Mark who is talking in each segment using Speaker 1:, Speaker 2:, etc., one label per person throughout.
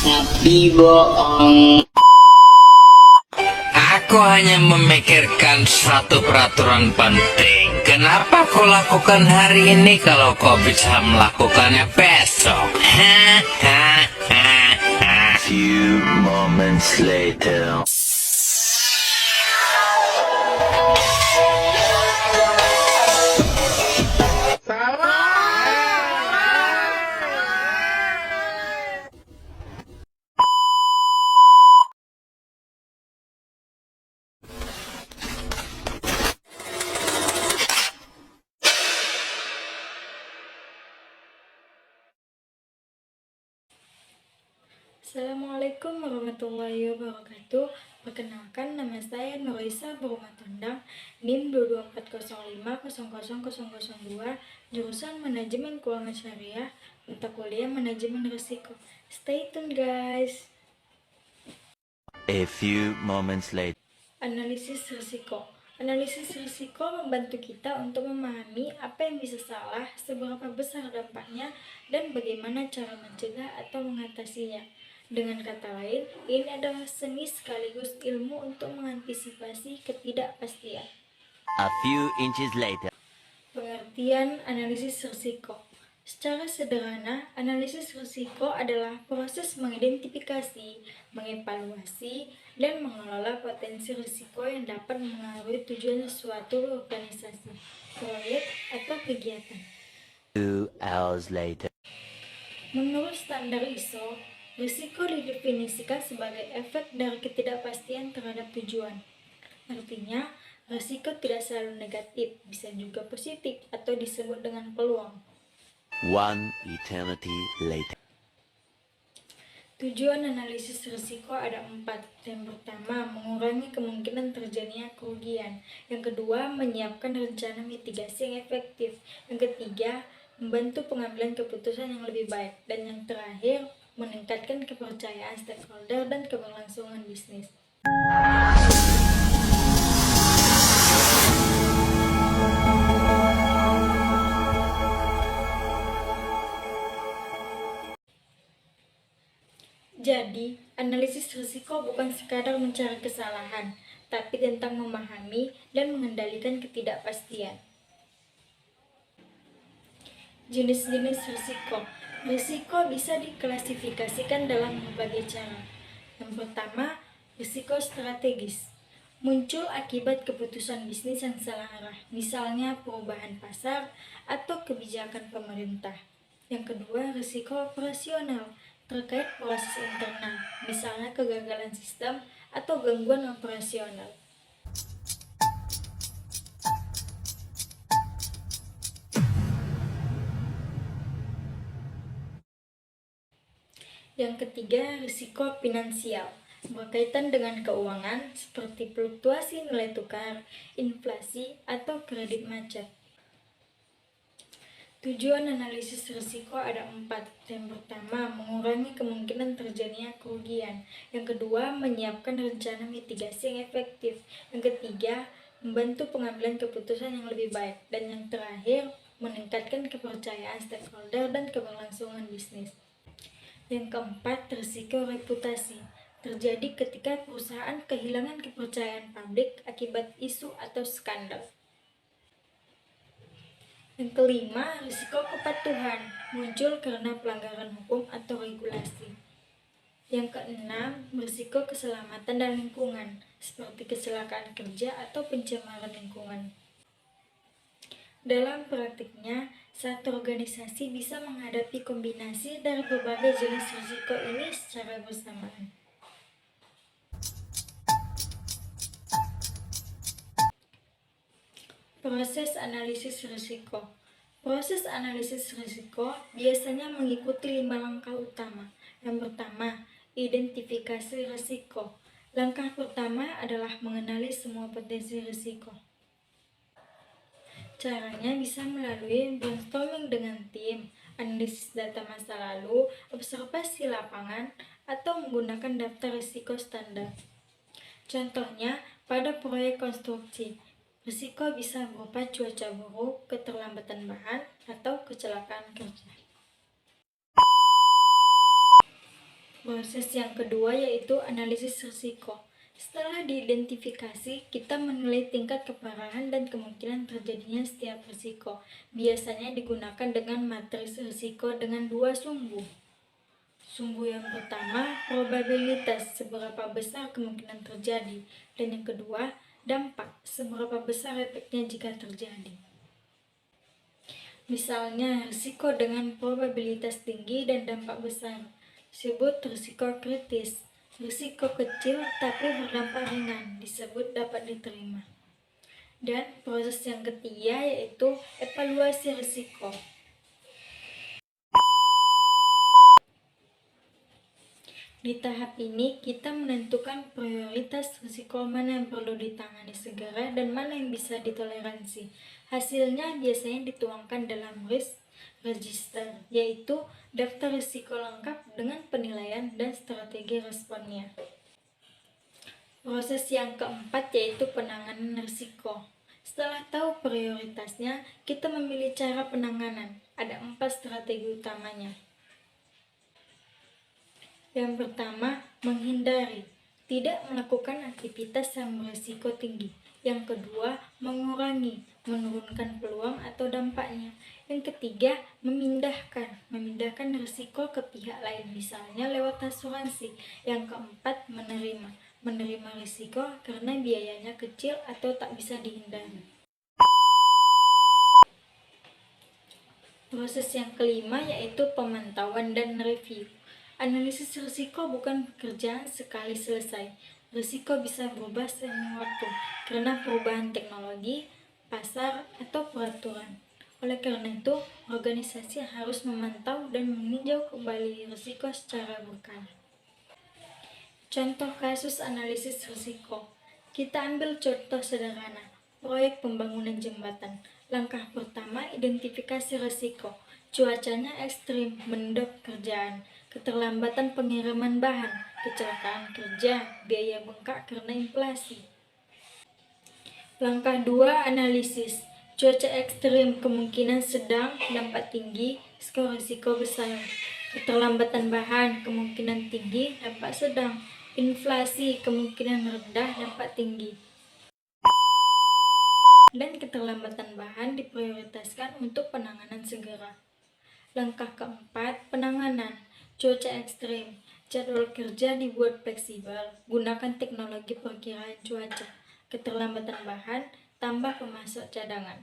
Speaker 1: Tapi bohong. Aku hanya memikirkan satu peraturan penting. Kenapa kau lakukan hari ini kalau kau bisa melakukannya besok?
Speaker 2: Few moments later.
Speaker 3: Assalamualaikum warahmatullahi wabarakatuh. Perkenalkan, nama saya Nurisa Berumatondang, NIM 22405000002, jurusan Manajemen Keuangan Syariah, mata kuliah Manajemen Risiko. Stay tune guys.
Speaker 2: A few moments later.
Speaker 3: Analisis risiko. Analisis risiko membantu kita untuk memahami apa yang bisa salah, seberapa besar dampaknya, dan bagaimana cara mencegah atau mengatasinya. Dengan kata lain, ini adalah seni sekaligus ilmu untuk mengantisipasi ketidakpastian.
Speaker 2: A few inches later.
Speaker 3: Pengertian analisis risiko. Secara sederhana, analisis risiko adalah proses mengidentifikasi, mengevaluasi, dan mengelola potensi risiko yang dapat mengaruhi tujuan suatu organisasi, proyek, atau kegiatan.
Speaker 2: 2 hours later.
Speaker 3: Menurut standar ISO, risiko didefinisikan sebagai efek dari ketidakpastian terhadap tujuan. Artinya, risiko tidak selalu negatif, bisa juga positif atau disebut dengan peluang.
Speaker 2: 1 eternity later.
Speaker 3: Tujuan analisis risiko ada 4. Yang pertama, mengurangi kemungkinan terjadinya kerugian. Yang kedua, menyiapkan rencana mitigasi yang efektif. Yang ketiga, membantu pengambilan keputusan yang lebih baik. Dan yang terakhir, meningkatkan kepercayaan stakeholder dan keberlangsungan bisnis. Jadi, analisis risiko bukan sekadar mencari kesalahan, tapi tentang memahami dan mengendalikan ketidakpastian. Jenis-jenis risiko. Risiko bisa diklasifikasikan dalam berbagai cara. Yang pertama, risiko strategis. Muncul akibat keputusan bisnis yang salah arah, misalnya perubahan pasar atau kebijakan pemerintah. Yang kedua, risiko operasional, terkait proses internal, misalnya kegagalan sistem atau gangguan operasional. Yang ketiga, risiko finansial, berkaitan dengan keuangan seperti fluktuasi nilai tukar, inflasi, atau kredit macet. Tujuan analisis risiko ada 4. Yang pertama, mengurangi kemungkinan terjadinya kerugian. Yang kedua, menyiapkan rencana mitigasi yang efektif. Yang ketiga, membantu pengambilan keputusan yang lebih baik. Dan yang terakhir, meningkatkan kepercayaan stakeholder dan keberlangsungan bisnis. Yang keempat, risiko reputasi. Terjadi ketika perusahaan kehilangan kepercayaan publik akibat isu atau skandal. Yang kelima, risiko kepatuhan, muncul karena pelanggaran hukum atau regulasi. Yang keenam, risiko keselamatan dan lingkungan, seperti kecelakaan kerja atau pencemaran lingkungan. Dalam praktiknya, satu organisasi bisa menghadapi kombinasi dari berbagai jenis risiko ini secara bersamaan. Proses analisis risiko. Proses analisis risiko biasanya mengikuti 5 langkah utama. Yang pertama, identifikasi risiko. Langkah pertama adalah mengenali semua potensi risiko. Caranya bisa melalui brainstorming dengan tim, analisis data masa lalu, observasi lapangan, atau menggunakan daftar risiko standar. Contohnya, pada proyek konstruksi, risiko bisa berupa cuaca buruk, keterlambatan bahan, atau kecelakaan kerja. Proses yang kedua yaitu analisis risiko. Setelah diidentifikasi, kita menilai tingkat keparahan dan kemungkinan terjadinya setiap risiko. Biasanya digunakan dengan matriks risiko dengan 2 sumbu. Sumbu yang pertama, probabilitas seberapa besar kemungkinan terjadi, dan yang kedua, dampak seberapa besar efeknya jika terjadi. Misalnya, risiko dengan probabilitas tinggi dan dampak besar disebut risiko kritis. Risiko kecil tapi berdampak ringan disebut dapat diterima. Dan proses yang ketiga yaitu evaluasi risiko. Di tahap ini, kita menentukan prioritas risiko mana yang perlu ditangani segera dan mana yang bisa ditoleransi. Hasilnya biasanya dituangkan dalam risk register, yaitu daftar risiko lengkap dengan penilaian dan strategi responnya. Proses yang keempat yaitu penanganan risiko. Setelah tahu prioritasnya, kita memilih cara penanganan. Ada 4 strategi utamanya. Yang pertama, menghindari, tidak melakukan aktivitas yang berisiko tinggi. Yang kedua, mengurangi, menurunkan peluang atau dampaknya. Yang ketiga, memindahkan risiko ke pihak lain, misalnya lewat asuransi. Yang keempat, menerima risiko karena biayanya kecil atau tak bisa dihindari. Proses yang kelima yaitu pemantauan dan review. Analisis risiko bukan pekerjaan sekali selesai. Risiko bisa berubah seiring waktu karena perubahan teknologi, pasar, atau peraturan. Oleh karena itu, organisasi harus memantau dan meninjau kembali risiko secara berkala. Contoh kasus analisis risiko. Kita ambil contoh sederhana, proyek pembangunan jembatan. Langkah pertama, identifikasi risiko. Cuacanya ekstrim, menunda pekerjaan, keterlambatan pengiriman bahan, kecelakaan kerja, biaya bengkak karena inflasi. Langkah 2, analisis. Cuaca ekstrim, kemungkinan sedang, dampak tinggi, skor risiko besar. Keterlambatan bahan, kemungkinan tinggi, dampak sedang. Inflasi, kemungkinan rendah, dampak tinggi. Dan keterlambatan bahan diprioritaskan untuk penanganan segera. Langkah keempat, penanganan. Cuaca ekstrim, jadwal kerja dibuat fleksibel, gunakan teknologi perkiraan cuaca. Keterlambatan bahan, tambah pemasok cadangan.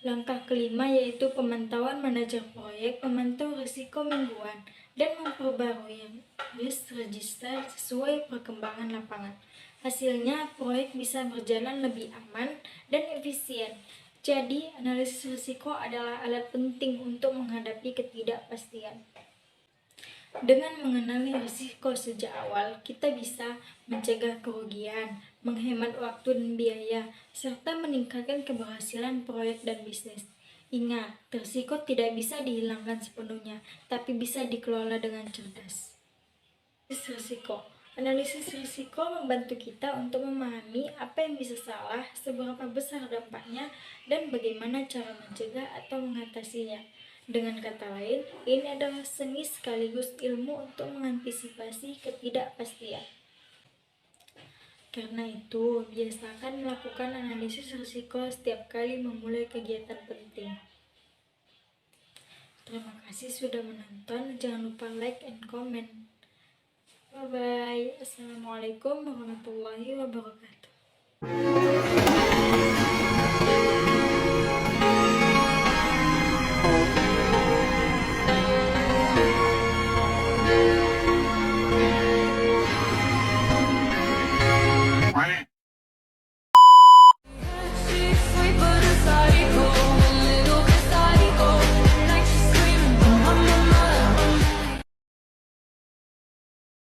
Speaker 3: Langkah kelima yaitu pemantauan manajer proyek, memantau risiko mingguan dan memperbarui risk register sesuai perkembangan lapangan. Hasilnya, proyek bisa berjalan lebih aman dan efisien. Jadi, analisis risiko adalah alat penting untuk menghadapi ketidakpastian. Dengan mengenali risiko sejak awal, kita bisa mencegah kerugian, menghemat waktu dan biaya, serta meningkatkan keberhasilan proyek dan bisnis. Ingat, risiko tidak bisa dihilangkan sepenuhnya, tapi bisa dikelola dengan cerdas. Analisis risiko membantu kita untuk memahami apa yang bisa salah, seberapa besar dampaknya, dan bagaimana cara mencegah atau mengatasinya. Dengan kata lain, ini adalah seni sekaligus ilmu untuk mengantisipasi ketidakpastian. Karena itu, biasakan melakukan analisis risiko setiap kali memulai kegiatan penting. Terima kasih sudah menonton. Jangan lupa like and comment. Bye-bye. Assalamualaikum warahmatullahi wabarakatuh.